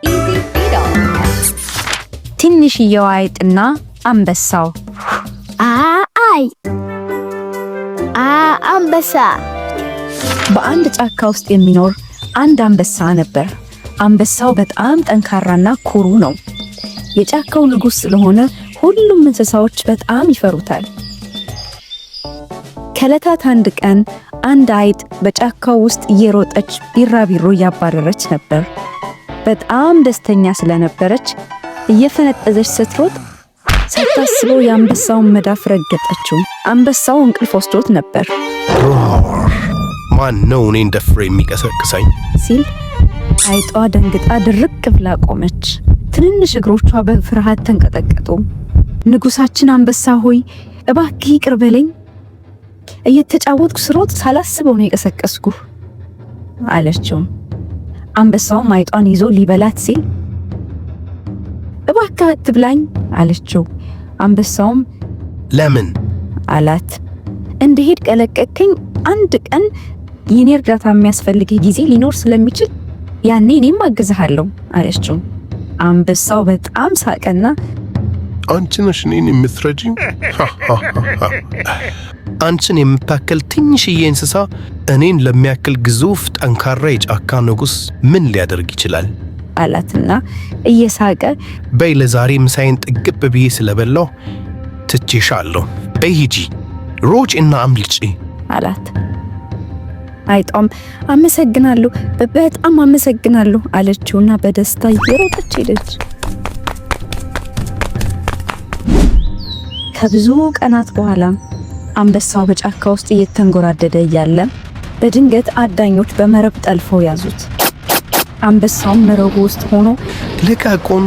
Easy Beetle. ትንሽየዋ አይጥና አንበሳው። አይጥ አንበሳ። በአንድ ጫካ ውስጥ የሚኖር አንድ አንበሳ ነበር። አንበሳው በጣም ጠንካራና ኩሩ ነው። የጫካው ንጉሥ ስለሆነ ሁሉም እንስሳዎች በጣም ይፈሩታል። ከዕለታት አንድ ቀን አንድ አይጥ በጫካው ውስጥ እየሮጠች ቢራቢሮ እያባረረች ነበር። በጣም ደስተኛ ስለነበረች እየፈነጠዘች ስትሮጥ ሳታስበው የአንበሳውን መዳፍ ረገጠችው። አንበሳው እንቅልፍ ወስዶት ነበር። ማን ነው እኔን ደፍሮ የሚቀሰቅሰኝ? ሲል አይጧ ደንግጣ ድርቅ ብላ ቆመች። ትንንሽ እግሮቿ በፍርሃት ተንቀጠቀጡ። ንጉሳችን አንበሳ ሆይ እባክህ ይቅር በለኝ፣ እየተጫወትኩ ስሮጥ ሳላስበው ነው የቀሰቀስኩህ አለችው። አንበሳውም አይጧን ይዞ ሊበላት ሲል እባክህ አትብላኝ አለችው። አንበሳውም ለምን አላት። እንድሄድ ቀለቀከኝ። አንድ ቀን የኔ እርዳታ የሚያስፈልግህ ጊዜ ሊኖር ስለሚችል ያኔ እኔም አግዝሃለሁ አለችው። አንበሳው በጣም ሳቀና አንቺ ነሽ እኔን የምትረጂኝ? አንቺን የምታከል ትንሽዬ እንስሳ እኔን ለሚያክል ግዙፍ ጠንካራ የጫካ ንጉሥ ምን ሊያደርግ ይችላል? አላትና እየሳቀ በይ ለዛሬ ምሳዬን ጥግብ ብዬ ስለበላሁ ትቼሻለሁ። በይ ሂጂ፣ ሮጪና አምልጪ አላት። አይጧም አመሰግናለሁ፣ በጣም አመሰግናለሁ አለችውና በደስታ እየሮጠች ሄደች። ከብዙ ቀናት በኋላ አንበሳው በጫካ ውስጥ እየተንጎራደደ እያለ በድንገት አዳኞች በመረብ ጠልፈው ያዙት። አንበሳው መረቡ ውስጥ ሆኖ ልቀቁን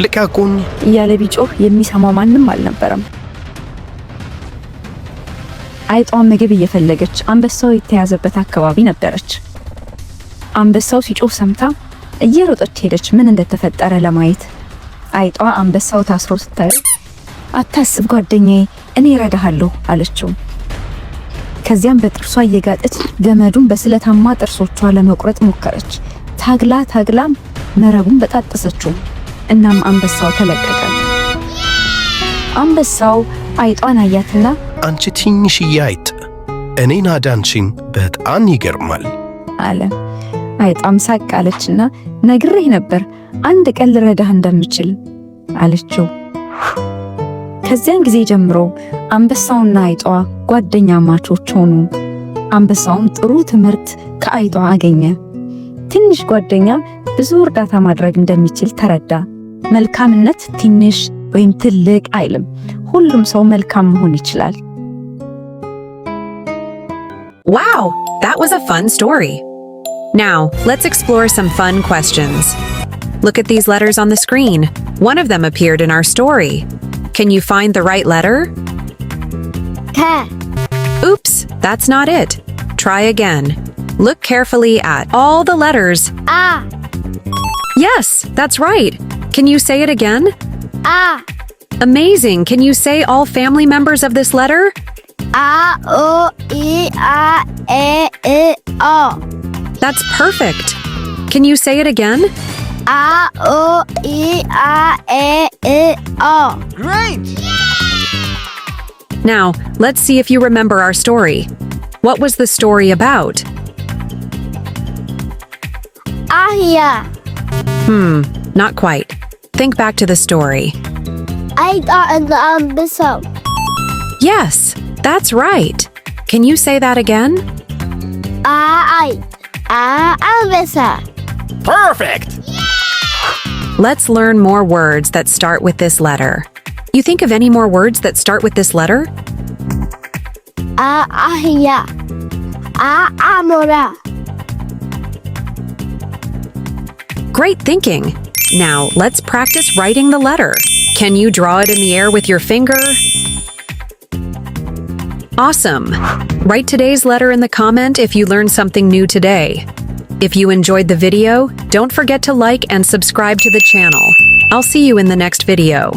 ልቀቁን እያለ ቢጮህ የሚሰማው ማንም አልነበረም። አይጧ ምግብ እየፈለገች አንበሳው የተያዘበት አካባቢ ነበረች። አንበሳው ሲጮህ ሰምታ እየሮጠች ሄደች ምን እንደተፈጠረ ለማየት። አይጧ አንበሳው ታስሮ ስታይ አታስብ ጓደኛዬ፣ እኔ እረዳሃለሁ አለችው። ከዚያም በጥርሷ እየጋጠች ገመዱን በስለታማ ጥርሶቿ ለመቁረጥ ሞከረች። ታግላም መረቡን በጣጠሰችው። እናም አንበሳው ተለቀቀ። አንበሳው አይጧን አያትና አንቺ ትንሽዬ አይጥ እኔን አዳንሽኝ፣ በጣም ይገርማል አለ። አይጧም ሳቅ አለችና ነግሬህ ነበር አንድ ቀን ልረዳህ እንደምችል አለችው። ከዚያን ጊዜ ጀምሮ አንበሳውና አይጧ ጓደኛ ማቾች ሆኑ። አንበሳውም ጥሩ ትምህርት ከአይጧ አገኘ። ትንሽ ጓደኛ ብዙ እርዳታ ማድረግ እንደሚችል ተረዳ። መልካምነት ትንሽ ወይም ትልቅ አይልም፣ ሁሉም ሰው መልካም መሆን ይችላል። Wow, that was a fun story. Now, let's explore some fun questions. Look at these letters on the screen. One of them appeared in our story. Can you find the right letter? Oops, that's not it. Try again. Look carefully at all the letters. Yes, that's right. Can you say it again? Amazing. Can you say all family members of this letter? A-O-E-I-E-I-O. That's perfect. Can you say it again? A-O-E-I-E-I-O. Great! Now, let's see if you remember our story. What was the story about? Ahia. Not quite. Think back to the story. Aida and the Ambassa. Yes, that's right. Can you say that again? Ambassa. Perfect! Let's learn more words that start with this letter. You think of any more words that start with this letter? Ahia. Amora. Great thinking. Now, let's practice writing the letter. Can you draw it in the air with your finger? Awesome. Write today's letter in the comment if you learned something new today. If you enjoyed the video, don't forget to like and subscribe to the channel. I'll see you in the next video.